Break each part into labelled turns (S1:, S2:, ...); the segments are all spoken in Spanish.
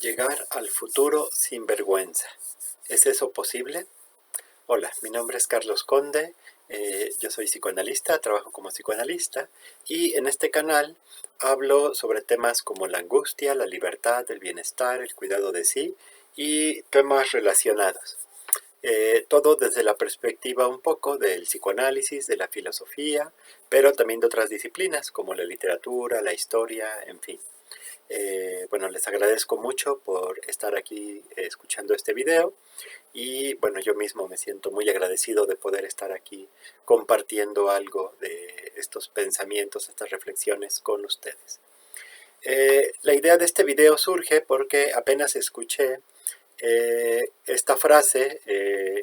S1: Llegar al futuro sin vergüenza. ¿Es eso posible? Hola, mi nombre es Carlos Conde, yo soy psicoanalista, trabajo como psicoanalista y en este canal hablo sobre temas como la angustia, la libertad, el bienestar, el cuidado de sí y temas relacionados. Todo desde la perspectiva un poco del psicoanálisis, de la filosofía, pero también de otras disciplinas como la literatura, la historia, en fin. Bueno, les agradezco mucho por estar aquí escuchando este video y bueno, yo mismo me siento muy agradecido de poder estar aquí compartiendo algo de estos pensamientos, estas reflexiones con ustedes. La idea de este video surge porque apenas escuché esta frase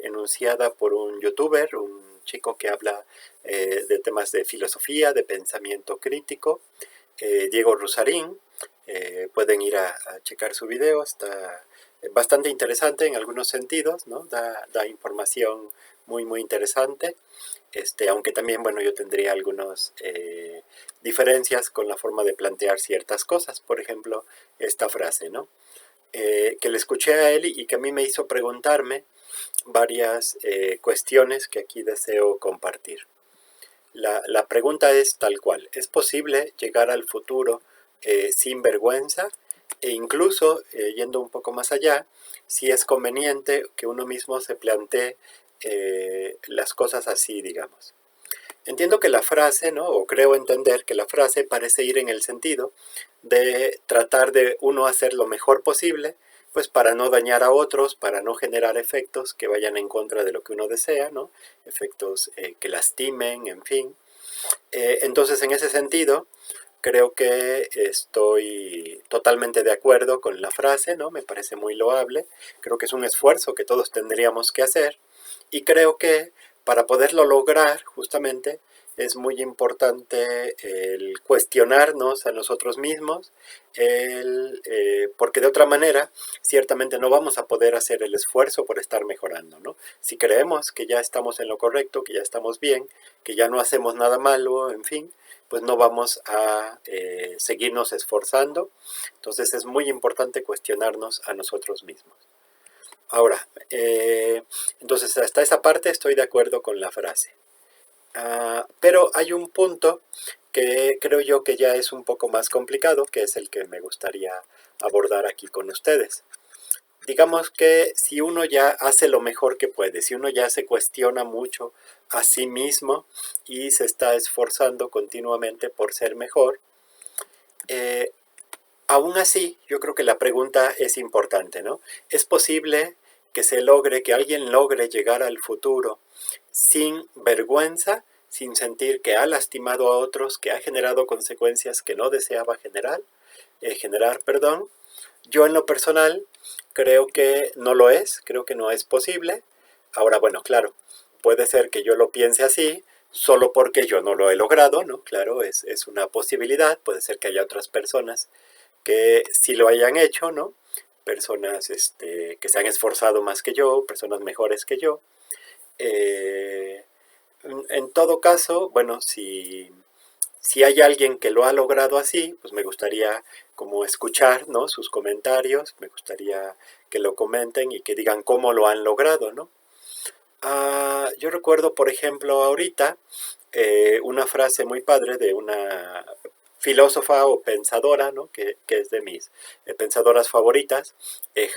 S1: enunciada por un youtuber, un chico que habla de temas de filosofía, de pensamiento crítico, Diego Rusarín. Pueden ir a checar su video, está bastante interesante en algunos sentidos, ¿no? Da información muy interesante, aunque también, bueno, yo tendría algunas diferencias con la forma de plantear ciertas cosas. Por ejemplo, esta frase, ¿no? Que le escuché a él y que a mí me hizo preguntarme varias cuestiones que aquí deseo compartir. La pregunta es tal cual: ¿es posible llegar al futuro sin vergüenza? E incluso, yendo un poco más allá, si es conveniente que uno mismo se plantee las cosas así, digamos. Entiendo que la frase, ¿no? O creo entender que la frase parece ir en el sentido de tratar de uno hacer lo mejor posible, pues para no dañar a otros, para no generar efectos que vayan en contra de lo que uno desea, ¿no? Efectos que lastimen, en fin. Entonces, en ese sentido, creo que estoy totalmente de acuerdo con la frase, ¿no? Me parece muy loable. Creo que es un esfuerzo que todos tendríamos que hacer y creo que para poderlo lograr, justamente, es muy importante el cuestionarnos a nosotros mismos, porque de otra manera, ciertamente no vamos a poder hacer el esfuerzo por estar mejorando, ¿no? Si creemos que ya estamos en lo correcto, que ya estamos bien, que ya no hacemos nada malo, en fin, pues no vamos a seguirnos esforzando. Entonces es muy importante cuestionarnos a nosotros mismos. Ahora, entonces hasta esa parte estoy de acuerdo con la frase. Pero hay un punto que creo yo que ya es un poco más complicado, que es el que me gustaría abordar aquí con ustedes. Digamos que si uno ya hace lo mejor que puede, si uno ya se cuestiona mucho a sí mismo y se está esforzando continuamente por ser mejor, eh, aún así yo creo que la pregunta es importante, ¿no? ¿Es posible que se logre, que alguien logre llegar al futuro sin vergüenza, sin sentir que ha lastimado a otros, que ha generado consecuencias que no deseaba generar, perdón? Yo en lo personal creo que no lo es, creo que no es posible. Ahora, bueno, claro, puede ser que yo lo piense así, solo porque yo no lo he logrado, ¿no? Claro, es una posibilidad, puede ser que haya otras personas que sí lo hayan hecho, ¿no? Personas que se han esforzado más que yo, personas mejores que yo. Eh, en todo caso, bueno, si hay alguien que lo ha logrado así, pues me gustaría como escuchar, ¿no? Sus comentarios, me gustaría que lo comenten y que digan cómo lo han logrado, ¿no? Yo recuerdo, por ejemplo, ahorita una frase muy padre de una filósofa o pensadora, ¿no? Que es de mis pensadoras favoritas,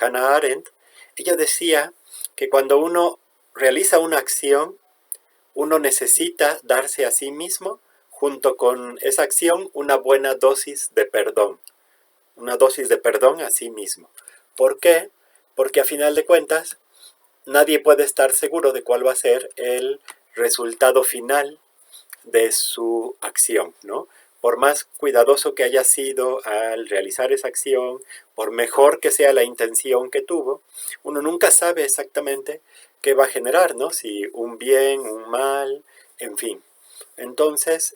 S1: Hannah Arendt. Ella decía que cuando uno realiza una acción, uno necesita darse a sí mismo, junto con esa acción, una buena dosis de perdón. Una dosis de perdón a sí mismo. ¿Por qué? Porque a final de cuentas, nadie puede estar seguro de cuál va a ser el resultado final de su acción, ¿no? Por más cuidadoso que haya sido al realizar esa acción, por mejor que sea la intención que tuvo, uno nunca sabe exactamente qué va a generar, ¿no? Si un bien, un mal, en fin. Entonces,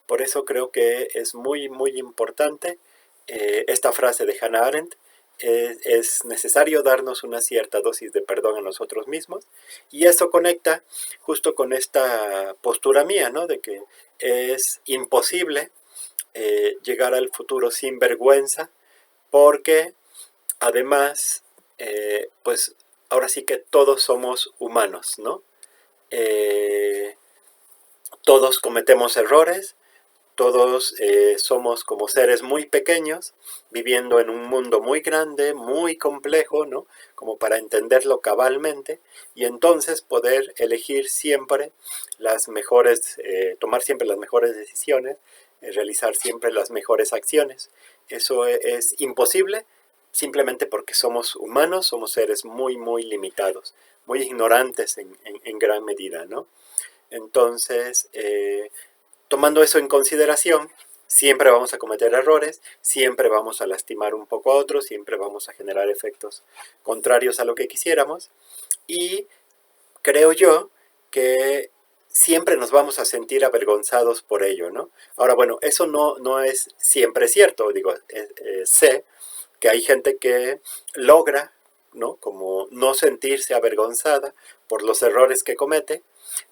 S1: por eso creo que es muy importante esta frase de Hannah Arendt. Es necesario darnos una cierta dosis de perdón a nosotros mismos, y eso conecta justo con esta postura mía, ¿no? De que es imposible llegar al futuro sin vergüenza, porque además, pues ahora sí que todos somos humanos, ¿no? Eh, todos cometemos errores, todos somos como seres muy pequeños, viviendo en un mundo muy grande, muy complejo, ¿no? Como para entenderlo cabalmente, y entonces poder elegir siempre las mejores, tomar siempre las mejores decisiones, realizar siempre las mejores acciones. Eso es imposible simplemente porque somos humanos, somos seres muy, muy limitados, muy ignorantes en gran medida, ¿no? Entonces, tomando eso en consideración, siempre vamos a cometer errores, siempre vamos a lastimar un poco a otros, siempre vamos a generar efectos contrarios a lo que quisiéramos, y creo yo que siempre nos vamos a sentir avergonzados por ello, ¿no? Ahora, bueno, eso no es siempre cierto, digo, sé que hay gente que logra, ¿no? Como no sentirse avergonzada por los errores que comete,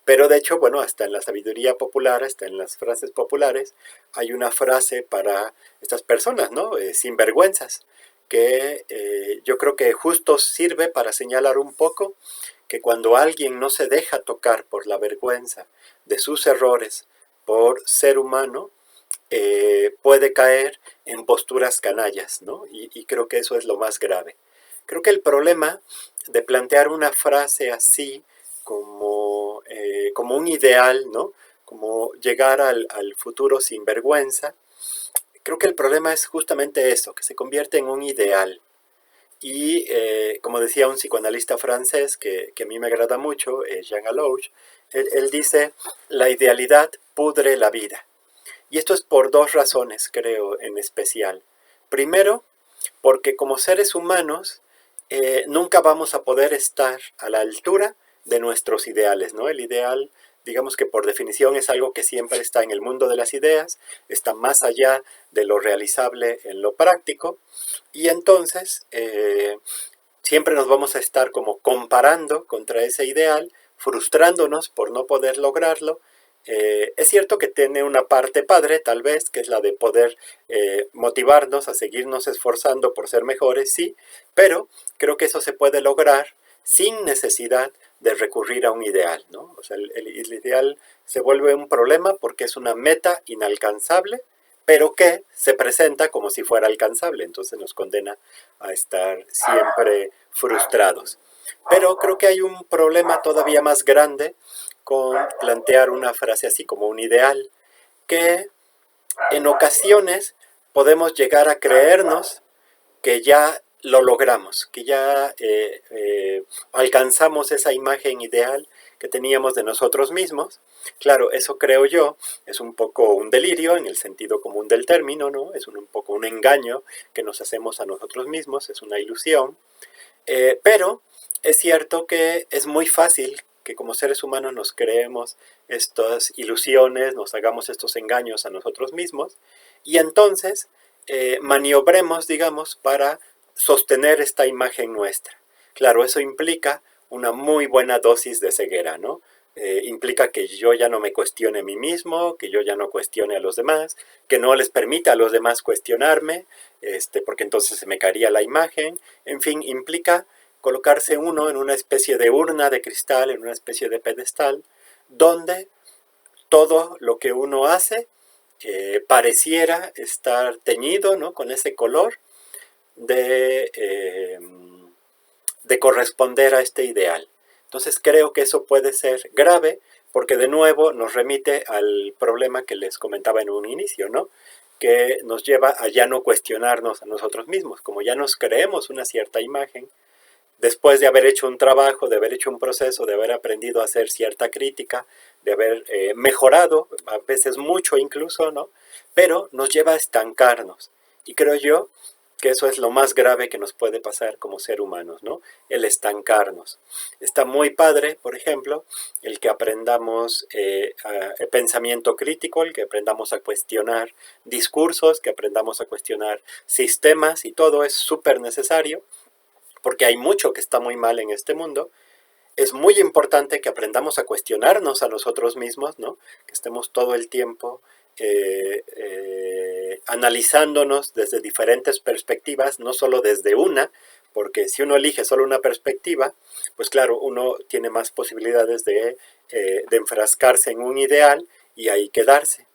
S1: pero de hecho, bueno, hasta en la sabiduría popular, hasta en las frases populares, hay una frase para estas personas, ¿no? Sinvergüenzas, que yo creo que justo sirve para señalar un poco que cuando alguien no se deja tocar por la vergüenza de sus errores por ser humano, puede caer en posturas canallas, ¿no? Y creo que eso es lo más grave. Creo que el problema de plantear una frase así como un ideal, ¿no? Como llegar al futuro sin vergüenza, creo que el problema es justamente eso, que se convierte en un ideal. Y como decía un psicoanalista francés que a mí me agrada mucho, Jean Allouche, él dice, la idealidad pudre la vida. Y esto es por dos razones, creo, en especial. Primero, porque como seres humanos nunca vamos a poder estar a la altura de nuestros ideales, ¿no? El ideal, digamos que por definición es algo que siempre está en el mundo de las ideas, está más allá de lo realizable en lo práctico, y entonces siempre nos vamos a estar como comparando contra ese ideal, frustrándonos por no poder lograrlo. Es cierto que tiene una parte padre, tal vez, que es la de poder motivarnos a seguirnos esforzando por ser mejores, sí, pero creo que eso se puede lograr sin necesidad de recurrir a un ideal, ¿no? O sea, el ideal se vuelve un problema porque es una meta inalcanzable, pero que se presenta como si fuera alcanzable, entonces nos condena a estar siempre frustrados. Pero creo que hay un problema todavía más grande con plantear una frase así como un ideal, que en ocasiones podemos llegar a creernos que ya lo logramos, que ya alcanzamos esa imagen ideal que teníamos de nosotros mismos. Claro, eso creo yo es un poco un delirio en el sentido común del término, ¿no? Es un poco un engaño que nos hacemos a nosotros mismos, es una ilusión. Pero es cierto que es muy fácil que como seres humanos nos creemos estas ilusiones, nos hagamos estos engaños a nosotros mismos y entonces maniobremos, digamos, para sostener esta imagen nuestra. Claro, eso implica una muy buena dosis de ceguera, ¿no? Implica que yo ya no me cuestione a mí mismo, que yo ya no cuestione a los demás, que no les permita a los demás cuestionarme, porque entonces se me caería la imagen. En fin, implica colocarse uno en una especie de urna de cristal, en una especie de pedestal, donde todo lo que uno hace pareciera estar teñido, ¿no? Con ese color de, eh, de corresponder a este ideal. Entonces creo que eso puede ser grave porque de nuevo nos remite al problema que les comentaba en un inicio, ¿no? Que nos lleva a ya no cuestionarnos a nosotros mismos. Como ya nos creemos una cierta imagen, después de haber hecho un trabajo, de haber hecho un proceso, de haber aprendido a hacer cierta crítica, de haber mejorado, a veces mucho incluso, ¿no? Pero nos lleva a estancarnos. Y creo yo que eso es lo más grave que nos puede pasar como ser humanos, ¿no? El estancarnos. Está muy padre, por ejemplo, el que aprendamos pensamiento crítico, el que aprendamos a cuestionar discursos, que aprendamos a cuestionar sistemas, y todo es súper necesario porque hay mucho que está muy mal en este mundo. Es muy importante que aprendamos a cuestionarnos a nosotros mismos, ¿no? Que estemos todo el tiempo analizándonos desde diferentes perspectivas, no solo desde una, porque si uno elige solo una perspectiva, pues claro, uno tiene más posibilidades de enfrascarse en un ideal y ahí quedarse.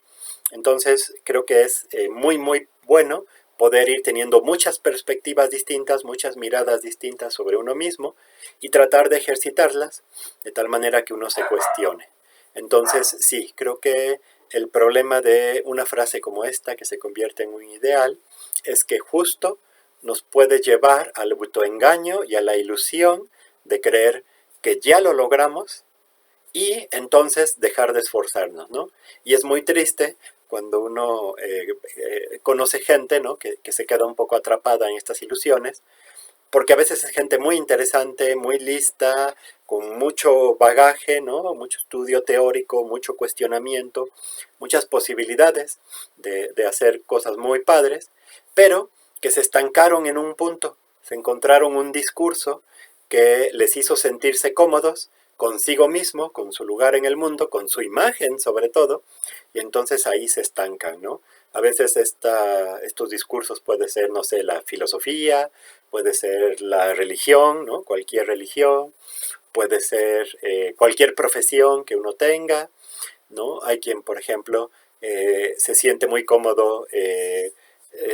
S1: Entonces creo que es muy bueno poder ir teniendo muchas perspectivas distintas, muchas miradas distintas sobre uno mismo y tratar de ejercitarlas de tal manera que uno se cuestione. Entonces sí, creo que el problema de una frase como esta que se convierte en un ideal es que justo nos puede llevar al autoengaño y a la ilusión de creer que ya lo logramos y entonces dejar de esforzarnos, ¿no? Y es muy triste cuando uno conoce gente, ¿no? que se queda un poco atrapada en estas ilusiones, porque a veces es gente muy interesante, muy lista, con mucho bagaje, ¿no? Mucho estudio teórico, mucho cuestionamiento, muchas posibilidades de hacer cosas muy padres, pero que se estancaron en un punto, se encontraron un discurso que les hizo sentirse cómodos consigo mismo, con su lugar en el mundo, con su imagen sobre todo, y entonces ahí se estancan, ¿no? A veces estos discursos puede ser, no sé, la filosofía, puede ser la religión, ¿no? Cualquier religión, puede ser cualquier profesión que uno tenga, ¿no? Hay quien, por ejemplo, se siente muy cómodo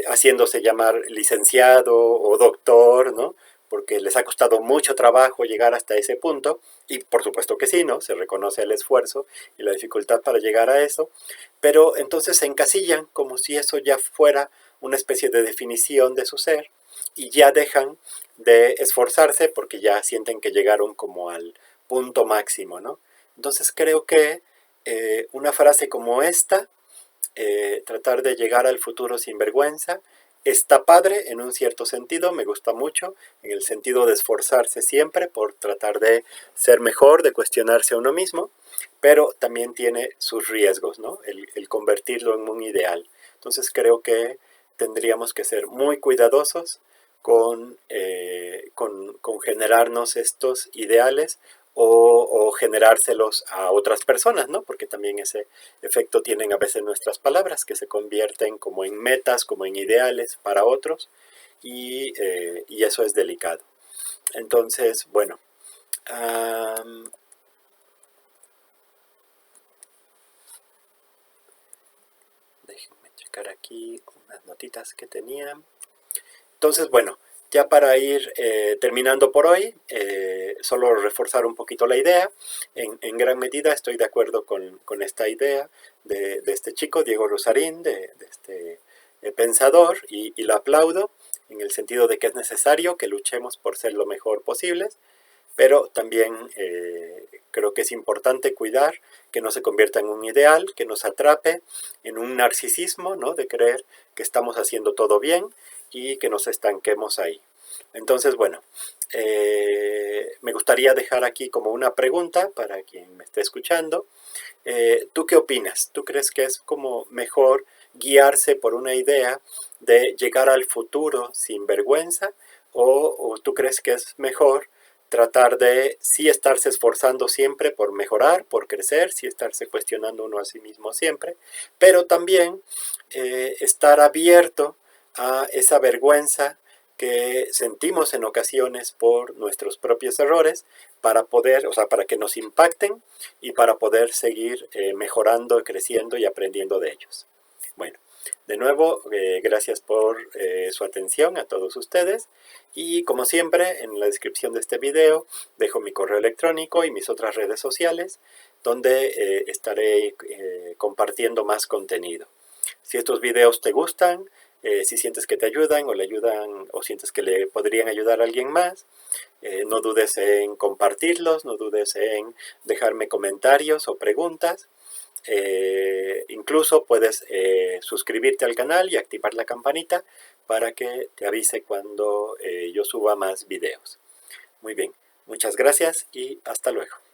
S1: haciéndose llamar licenciado o doctor, ¿no? Porque les ha costado mucho trabajo llegar hasta ese punto, y por supuesto que sí, ¿no? Se reconoce el esfuerzo y la dificultad para llegar a eso, pero entonces se encasillan como si eso ya fuera una especie de definición de su ser, y ya dejan de esforzarse porque ya sienten que llegaron como al punto máximo, ¿no? Entonces creo que una frase como esta, tratar de llegar al futuro sin vergüenza, está padre en un cierto sentido, me gusta mucho, en el sentido de esforzarse siempre por tratar de ser mejor, de cuestionarse a uno mismo, pero también tiene sus riesgos, ¿no? El convertirlo en un ideal. Entonces creo que tendríamos que ser muy cuidadosos con generarnos estos ideales o generárselos a otras personas, ¿no? Porque también ese efecto tienen a veces nuestras palabras, que se convierten como en metas, como en ideales para otros, y eso es delicado. Entonces, bueno, déjenme checar aquí unas notitas que tenía. Entonces, bueno, ya para ir terminando por hoy, solo reforzar un poquito la idea. En gran medida estoy de acuerdo con esta idea de este chico, Diego Rusarín, de este pensador, y lo aplaudo en el sentido de que es necesario que luchemos por ser lo mejor posibles, pero también creo que es importante cuidar que no se convierta en un ideal, que nos atrape en un narcisismo, ¿no? De creer que estamos haciendo todo bien y que nos estanquemos ahí. Entonces, bueno, me gustaría dejar aquí como una pregunta para quien me esté escuchando. ¿Tú qué opinas? ¿Tú crees que es como mejor guiarse por una idea de llegar al futuro sin vergüenza? ¿O tú crees que es mejor tratar de sí estarse esforzando siempre por mejorar, por crecer, sí estarse cuestionando uno a sí mismo siempre, pero también estar abierto a esa vergüenza que sentimos en ocasiones por nuestros propios errores para poder, o sea, para que nos impacten y para poder seguir mejorando, creciendo y aprendiendo de ellos? Bueno, de nuevo, gracias por su atención a todos ustedes, y como siempre, en la descripción de este video dejo mi correo electrónico y mis otras redes sociales, donde estaré compartiendo más contenido. Si estos videos te gustan, si sientes que te ayudan o le ayudan o sientes que le podrían ayudar a alguien más, no dudes en compartirlos, no dudes en dejarme comentarios o preguntas. Incluso puedes suscribirte al canal y activar la campanita para que te avise cuando yo suba más videos. Muy bien, muchas gracias y hasta luego.